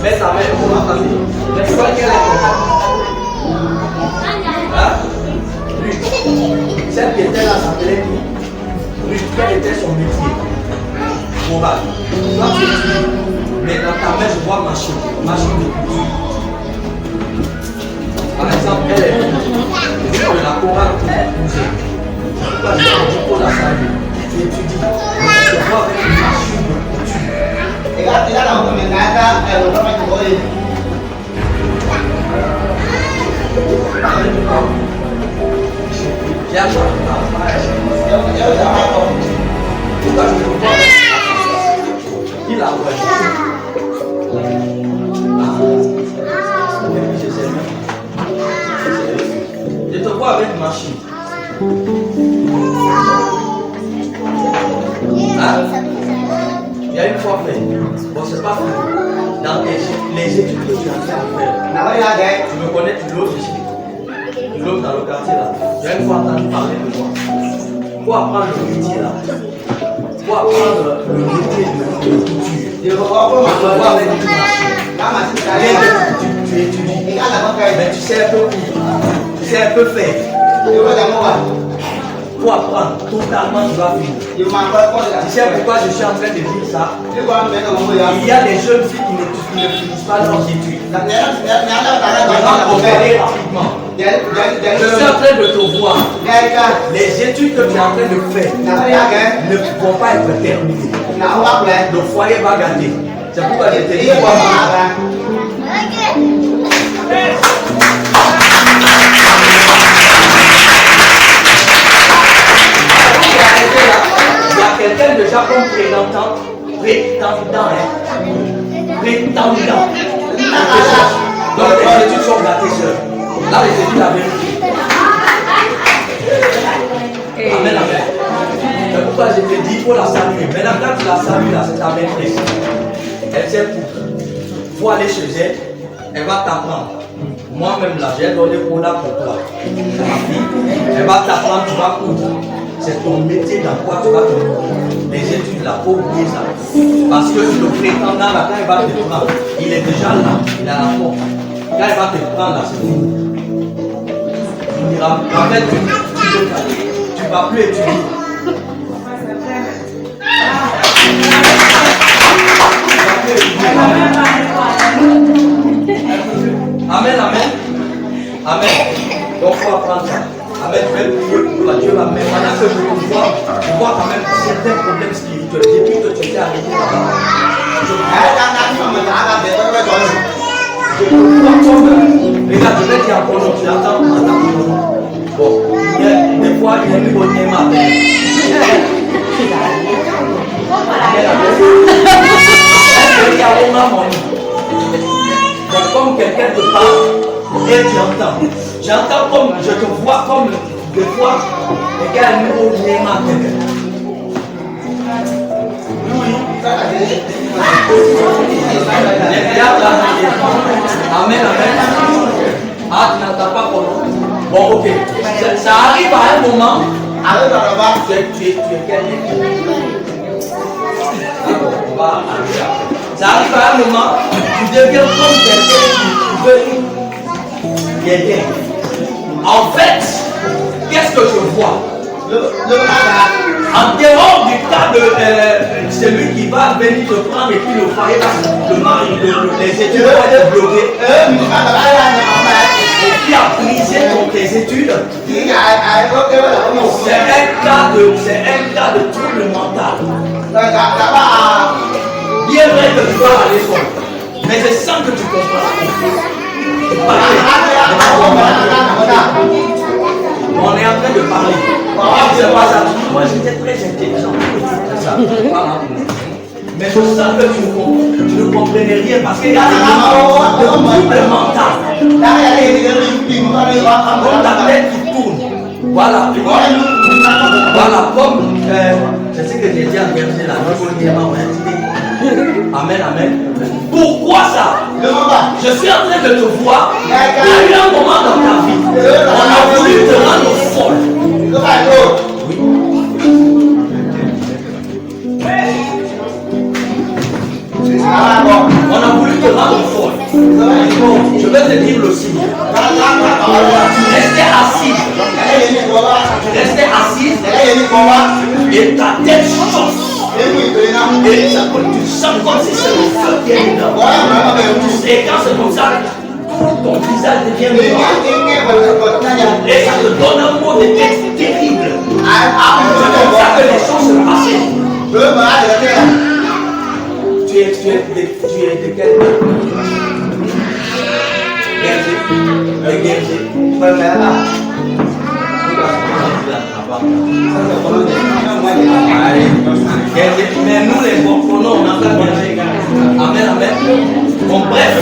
Mets ta main, on va passer. Mais tu vois quelle est ton main? Hein? Lui. Celle qui était là s'appelait qui? Lui, quel était son métier? Chorale. Toi, tu dis, mais dans ta main, je vois machine de couture. Par exemple, elle est de la chorale qui est poussée. Toi, je vais pour la salle. Tu étudies. Je vois avec une machine de couture. Et là, tu as dans le ménage, elle va mettre au lit. J'ai acheté. Pourquoi je te vois? Il a oublié. Je te vois avec machine. Hein? Il y a une fois fait. Bon, c'est pas fini. Dans les études que tu as fait à faire. Tu me connais, tu l'oses ici. Tu l'oses dans le quartier là. Tu as une fois entendu parler de moi. Pour apprendre le métier là. Pour apprendre le métier de couture. Je te vois avec une machine. Tu étudies. Mais tu sais un peu coudre. Tu sais un peu faire. Pour apprendre, totalement tu vas finir. Tu sais pourquoi je suis en train de dire ça? Il y a des jeunes filles qui ne finissent pas leurs études. Je vais rapidement. Je suis en train de te voir. Les études que tu es en train de faire ne vont pas être terminées. Le foyer va gâter. C'est pourquoi je te dis quoi? Il y a quelqu'un déjà comme prétendant, prétendant. Donc les études sont gâtées seules. Là, les études la vérité. Amen, amen. C'est pourquoi je te dis, il faut la saluer. Maintenant, quand tu la salues, là, c'est ta maîtresse. Elle sait coudre. Il faut aller chez elle, elle va t'apprendre. Moi-même, là, j'ai donné pour là pour toi. C'est ma fille. Elle va t'apprendre, tu vas coudre. C'est ton métier dans quoi tu vas te mettre. Les études là, faut oublier ça. Parce que le prétendant là, quand il va te prendre, il est déjà là, il a la porte. Quand il va te prendre là, c'est fini. Il dira, en fait, tu ne vas plus étudier. Amen, amen. Amen. Donc, il faut apprendre ça. Amen, je vais prier pour la Dieu la même manière que je vois quand même certains problèmes spirituels. Depuis que tu étais arrêté là-bas, regarde, je vais dire encore non, tu attends. Bon, des fois, il y a une bonne aime à donc, comme quelqu'un te parle et tu entends. J'entends comme, je te vois comme des fois, les gars, nous, on est matin. Amen, amen. Ah, tu n'entends pas pour nous. Bon, ok. Ça arrive à un moment. Tu es quelqu'un. Ça arrive à un moment, tu deviens comme quelqu'un qui veut quelqu'un. En fait, qu'est-ce que je vois? En dehors du cas de celui qui va venir te prendre et puis le foyer va le mari, les études vont être bloquées. Et puis à briser tes études. C'est un cas de trouble mental. Bien vrai que tu vas aller seul, mais je sens que tu comprends. On est en train de parler. C'est pas ça. Moi j'étais très intelligent. Mais je sens que tu ne comprenais rien parce qu'il y a des troubles mental. Comme ta tête qui tourne. Voilà. Voilà, comme je sais que j'ai dit à verser la Amen, amen. Pourquoi ça? Je suis en train de te voir. Il y a eu un moment dans ta vie. On a voulu te rendre folle. Oui. On a voulu te rendre folle. Et ta tête chauffe. Et ça peut, tu sens comme si c'est le feu qui est dedans. Et quand c'est comme ça, ton visage devient noir. Et ça te donne un mot de tête terrible. C'est comme ça que les choses se passaient. Tu es de quel pays? Mais nous les Bophonos, on n'a pas Guerrier. Amen, amen. Bon, bref,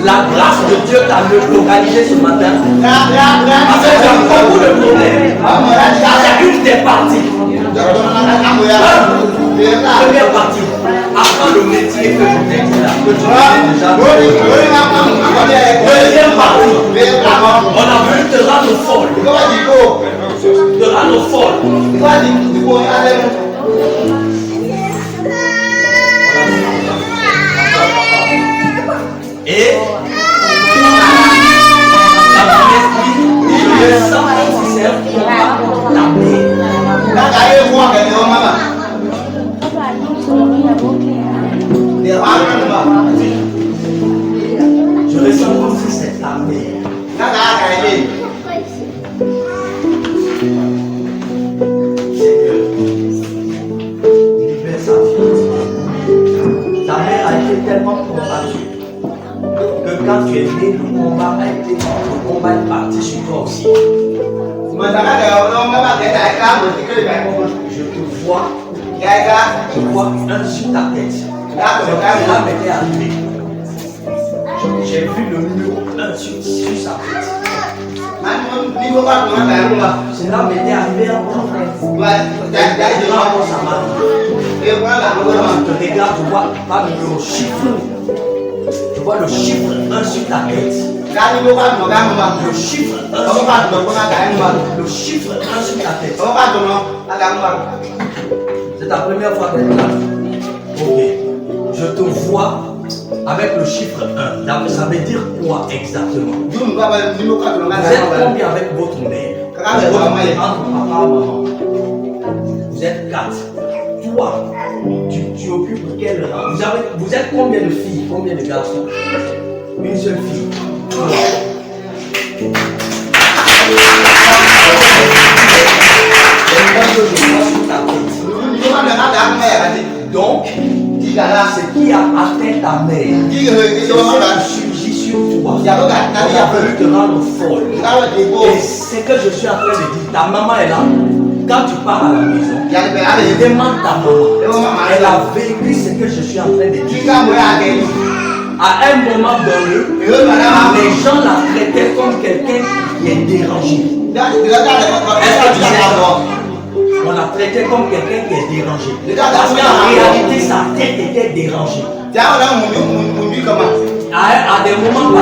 la grâce de Dieu t'a localisé ce matin. Parce que tu as beaucoup de problèmes. C'est une des parties. Première partie. Après le métier que je t'ai dit là, que tu fais déjà. Deuxième partie. On a voulu te rendre folle. Te rendre folle. Et dans mon esprit, je me sens comme si c'est un combat pour ta paix. Je ressens comme si c'est ta paix. Libère sa fille. Ta mère a été tellement combattue que quand tu es né, le combat est parti sur toi aussi. Je te vois, je vois un sur ta tête. Là, m'était arrivé. J'ai vu le numéro 1 sur sa tête. Cela m'était arrivé en sa main. Je te regarde, tu vois pas le numéro chiffre. Tu vois le chiffre 1 sur ta tête. Le chiffre 1 sur ta tête. Le chiffre 1 sur ta tête. C'est ta première fois d'être là. Ok. Je te vois avec le chiffre 1. Ça veut dire quoi exactement? Vous êtes combien avec votre mère? Entre papa et maman. Vous êtes 4. Toi, tu occupes quel rang? Vous êtes combien de filles? Combien de garçons? Une seule fille. Donc, ce qui a atteint ta mère, c'est surgit sur toi. Il a voulu te rendre folle. Et c'est que je suis en train de dire, ta maman est là. Quand tu pars à la maison, demande ta maman. Elle a vécu ce que je suis en train de dire. À un moment donné, les gens la traitaient comme quelqu'un qui est dérangé. Est-ce que tu sais ça? On la traitait comme quelqu'un qui est dérangé. Parce qu'en réalité, sa tête était dérangée. À des moments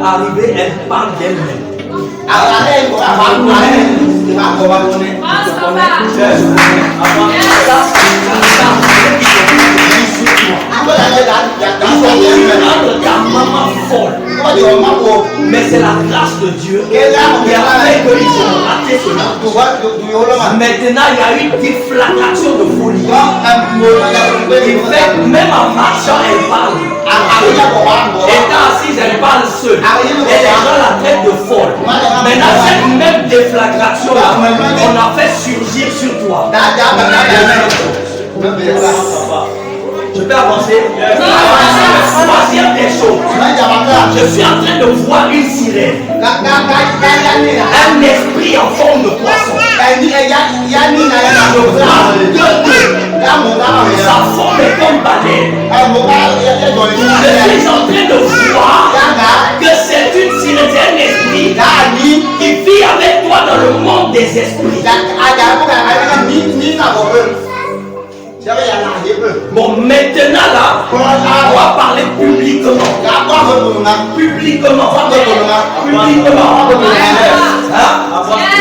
arrivés, elle parle d'elle-même. Ta maman folle. Mais c'est la grâce de Dieu qui a fait qu'ils ont raté cela. Maintenant, il y a une déflagration de folie. Il fait, même en marchant, elle parle. Étant assise, elle parle seule. Et les gens la traitent de folle. Maintenant, cette même déflagration-là, on a fait surgir sur toi. Je peux avancer. Troisième des choses. Je suis en train de voir une sirène. Un esprit en forme de poisson. Je vois sa forme est comme baleine. Je suis en train de voir que c'est une sirène, c'est un esprit qui vit avec toi dans le monde des esprits. Bon, maintenant là, on va parler publiquement. Publiquement.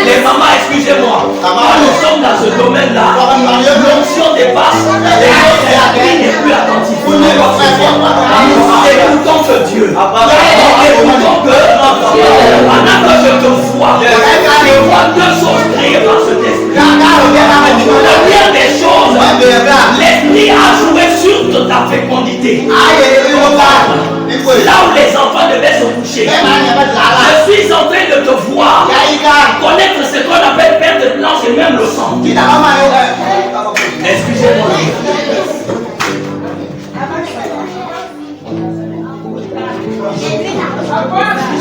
Les mamans, excusez-moi. Quand nous sommes dans ce domaine-là, l'onction dépasse. L'esprit n'est plus attentif. Nous écoutons que Dieu. Écoutons que pendant que je te vois, je vois deux choses créées par cet esprit. Première des choses, l'esprit a joué sur ta fécondité. Là où les enfants devaient se coucher. Je suis en train de te voir connaître ce qu'on appelle perte blanche et même le sang. Excusez-moi.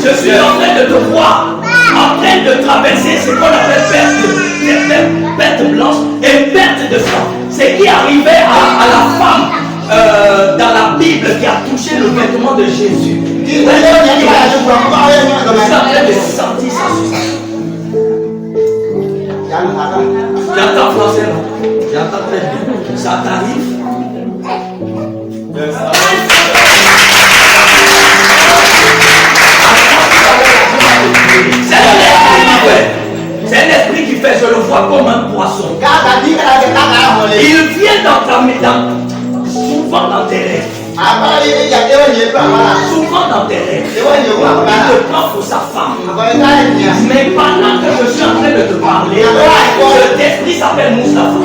Je suis en train de te voir en train de traverser ce qu'on appelle perte blanche et perte de sang. Ce qui arrivait à la femme dans la Bible qui a touché le vêtement de Jésus. Je suis en train de sentir ça sur ça. J'entends français, non? J'entends très bien. Ça t'arrive? C'est un esprit qui fait, je le vois comme un poisson. Il vient dans ta main, souvent dans tes rêves. Souvent dans tes rêves. Il te prend pour sa femme. Mais pendant que je suis en train de te parler, cet esprit s'appelle Mustapha.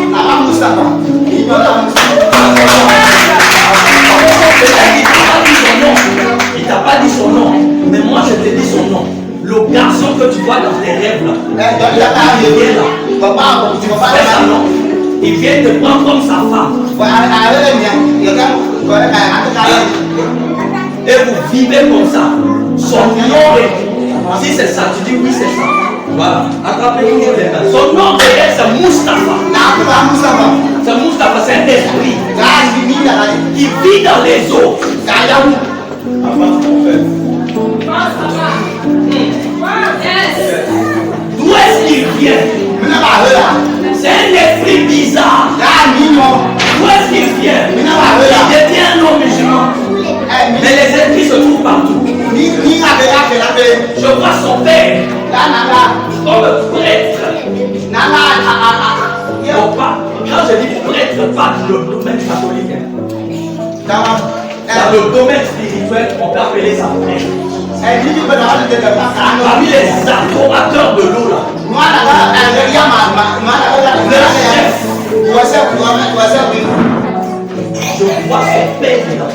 Il t'a pas dit son nom, mais moi je te dis son nom. Le garçon que tu vois dans tes rêves là, il vient te prendre comme sa femme. Et vous vivez comme ça. Son nom est. Si c'est ça, tu dis oui, c'est ça. Voilà. Attrapez toujours les mains. Son nom réel, c'est Mustapha. C'est Mustapha, c'est un esprit qui vit dans les eaux. D'où est-ce qu'il vient? C'est un esprit bizarre. D'où est-ce qu'il vient? Il détient un nom musulman. Mais les esprits se trouvent partout. Je vois son père comme prêtre. Quand je dis prêtre, pas dans le domaine catholique. Dans le domaine spirituel, on peut appeler ça prêtre. Parmi les adorateurs de l'eau là, le chef, je vois son père dedans.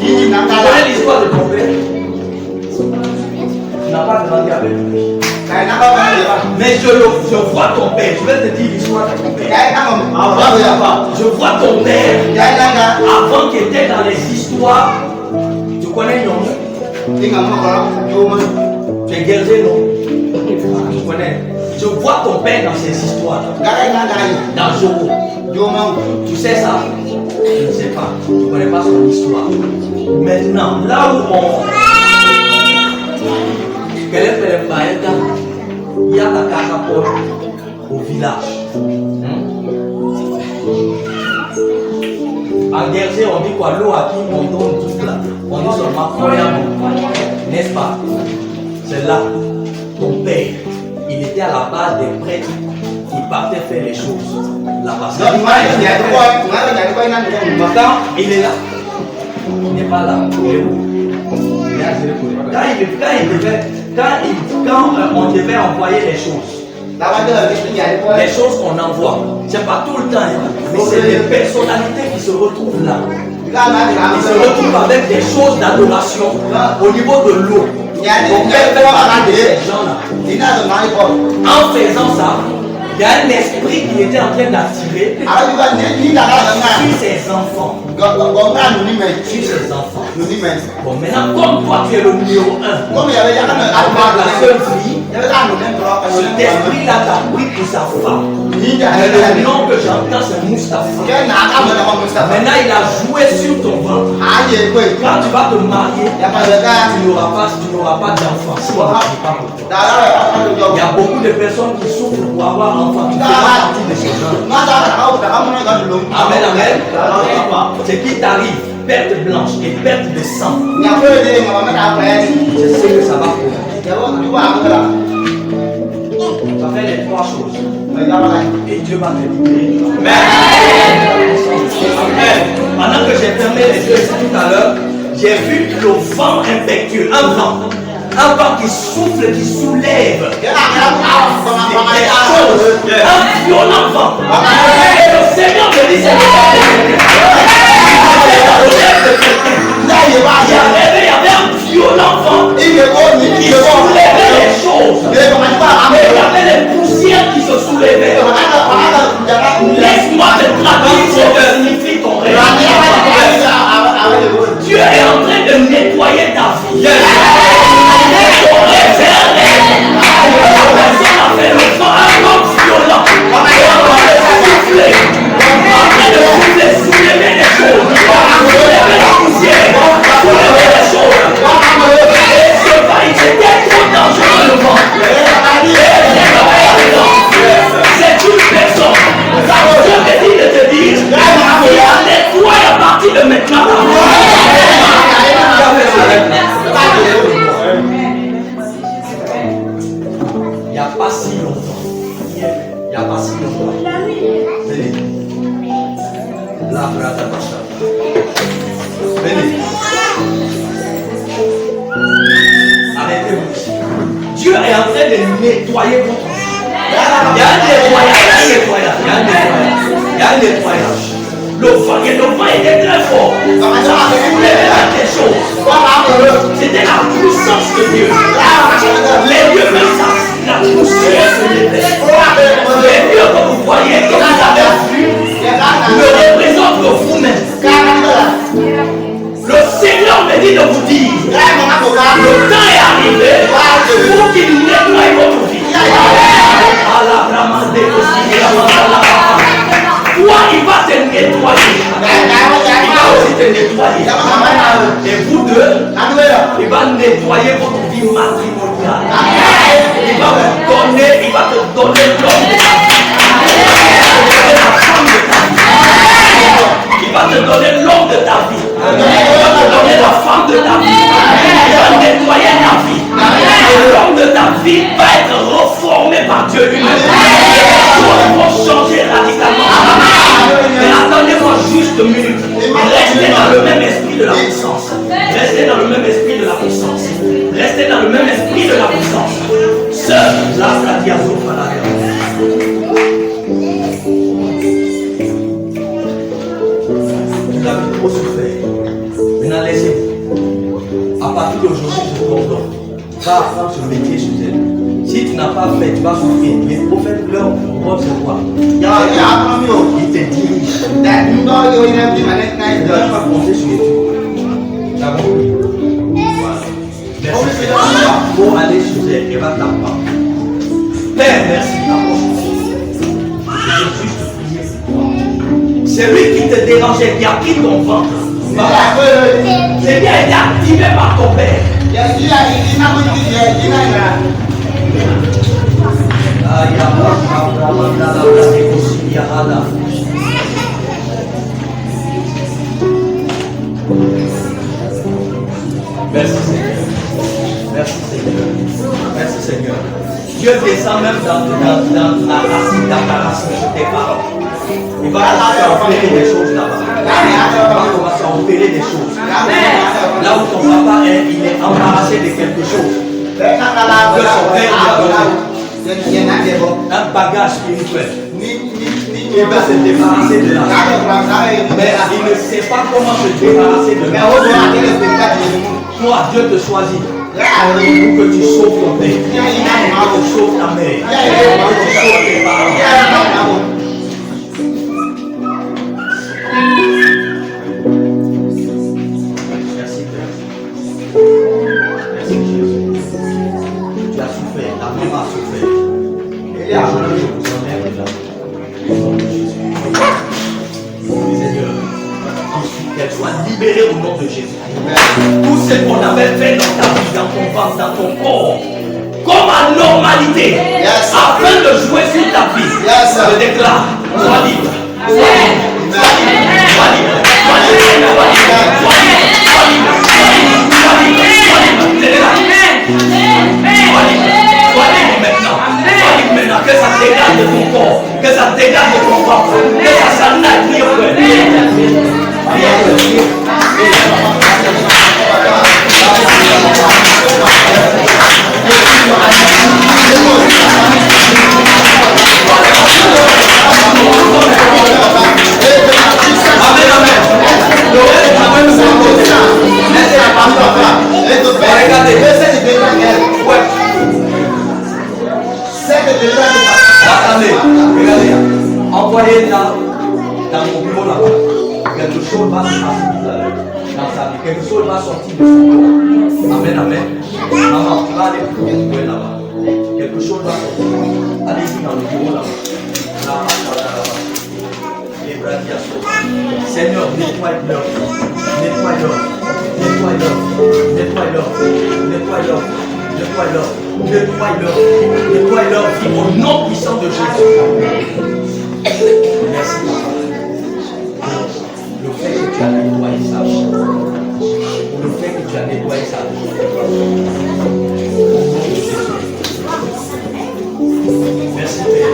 Tu connais l'histoire de ton père? Tu n'as pas grandi avec lui. Mais je vois ton père. Je vais te dire l'histoire de ton père. Je vois ton père avant qu'il était dans les histoires. Tu connais Yomu? Tu es guerrier, non? Tu connais. Je vois ton père dans ces histoires. Dans Jogo. Tu sais ça? Je ne sais pas. Tu ne connais pas son histoire. Maintenant, là où on. Quel est le Baïda? Il y a ta carapole au village. En guerrier, on dit quoi? L'eau à qui on donne tout là. On dit seulement croyant. N'est-ce pas? C'est là. Ton père, il était à la base des prêtres qui partaient faire les choses. Là-bas. Maintenant, il est là. Il n'est pas là. Il est où? Quand on devait envoyer les choses qu'on envoie, c'est pas tout le temps, mais c'est des personnalités qui se retrouvent là. Ils se retrouvent avec des choses d'adoration au niveau de l'eau. On fait parler de ces gens-là. En faisant ça, il y a un esprit qui était en train d'attirer sur ses enfants. Sur ses enfants. Bon, maintenant, comme toi tu es le numéro 1, avec la seule fille, cet esprit-là t'a pris pour sa femme. Le nom que j'entends, c'est Mustapha. Maintenant, il a joué sur ton ventre. Quand tu vas te marier, tu n'auras pas d'enfant. Il y a beaucoup de personnes qui souffrent pour avoir un enfant. Tu fais partie de ces gens. Amen, amen. Ce qui t'arrive, perte blanche et perte de sang, je sais que ça va faire. Ça fait les trois choses. Et Dieu va te libérer. Amen. Pendant que j'ai fermé les yeux tout à l'heure, j'ai vu le vent impétueux, un vent. Un vent qui souffle, qui soulève. Des choses. Un violent vent. Et le Seigneur me dit, c'est il y avait un violent vent qui soulevait les choses. Et il y avait les poussières qui se soulevaient. Laisse-moi te traduire ce que signifie ton rêve. Dieu est en train de nettoyer ta vie. Ton rêve, c'est un rêve. La personne a fait le vent, un vent violent. En train de souffler, soulever les choses. Soulever la poussière. Soulever les choses. Et ce vent, il était trop dangereux le vent. C'est une personne. Je me dis de te dire, il a nettoyé à partir de maintenant. Il n'y a pas si longtemps. Venez. La brada basta. Venez. Arrêtez-vous ici. Dieu est en train de nettoyer votre vie. Il y a un nettoyage. Le vent était très fort. Ça a soulevé quelque chose. C'était la puissance de Dieu. Les dieux même ça, la poussière se levait. Les dieux que vous voyez, que vous avez vu, ne représentent que vous-même. Le Seigneur me dit de vous dire, le temps est arrivé pour qu'il nettoie votre vie. Toi, il va te nettoyer. Il va aussi te nettoyer. Et vous deux, il va nettoyer votre vie matrimoniale. Il va te donner l'homme de ta vie. La femme de ta vie. Il va te donner l'homme de ta vie. Il va te donner la femme de ta vie. Il va nettoyer ta vie. Et l'homme de ta vie va être reformé par Dieu lui-même. Il va changer radicalement. Mais attendez-moi juste une minute. Restez dans le même esprit de la puissance. Restez dans le même esprit de la puissance. Restez dans le même esprit de la puissance. Seul la radiation fera la vous avez trop souffert. Maintenant laissez-vous. À partir d'aujourd'hui, je vous ordonne. Va apprendre ce métier chez elle. Si tu n'as pas fait, tu vas souffrir. Mais le prophète, leur rôle, c'est quoi? Il te dirige. Tu ne dois pas compter sur les dieux. Tu as compris? Merci. Pour aller chez elle, elle va t'apprendre. Père, merci. Je veux juste prier pour toi. C'est lui qui te dérangeait, qui a pris ton ventre. C'est bien été activé par ton père. Merci Seigneur. Merci Seigneur. Merci Seigneur. Dieu descend même dans la racine, dans ta racine, sur tes paroles. Il va commencer à opérer des choses là-bas. Il va commencer à opérer des choses. Là où ton papa est, il est embarrassé de quelque chose. Que son père lui a donné un bagage spirituel. Il va se débarrasser de la vie. Mais il ne sait pas comment se débarrasser de la vie. Toi, Dieu te choisit pour que tu sauves ton père, que tu sauves ta mère, que tu sauves tes parents. Merci Père. Merci Jésus. Tu as souffert, ta mère a souffert. Et je vous enlève là. Seigneur, qu'elle soit libérée au nom de Jésus. Tout ce qu'on avait fait dans ta vie, dans ton ventre, dans ton corps, comme anormalité, afin de jouer sur ta vie, je déclare, sois libre. Sois libre. Sois libre. Sois libre. Sois libre. Sois libre. Sois libre. Sois libre. Sois libre. Sois libre. Sois libre. Sois libre maintenant. Sois libre maintenant. Que ça dégage de ton corps. Que ça dégage de ton ventre. Que ça s'en aille. Prie au frère. Prie au frère. chose va sortir de son corps. Amen, amen. Maman, tu vas aller pour le bureau là-bas. Quelque chose va sortir. Allez-y dans le bureau là-bas. Là-bas. Les bras qui assoient. Seigneur, nettoie-leur. Nettoie-leur. Nettoie-leur. Nettoie-leur. Nettoie-leur. Nettoie-leur. Nettoie-leur. Nettoie-leur vie au nom puissant de Jésus. Merci, papa. Le fait que tu as nettoyé ça. Le fait que tu as nettoyé ça. Merci Père.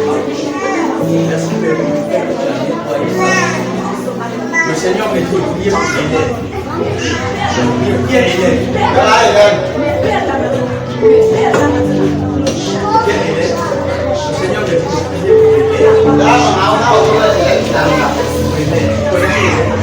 Merci Père pour le fait que tu as nettoyé ça. Le Seigneur me dit prier pour Hélène. Pierre Hélène. Là, Pierre Hélène. Le Seigneur me dit prier pour Hélène. là, on a Hélène. Connaissez Hélène?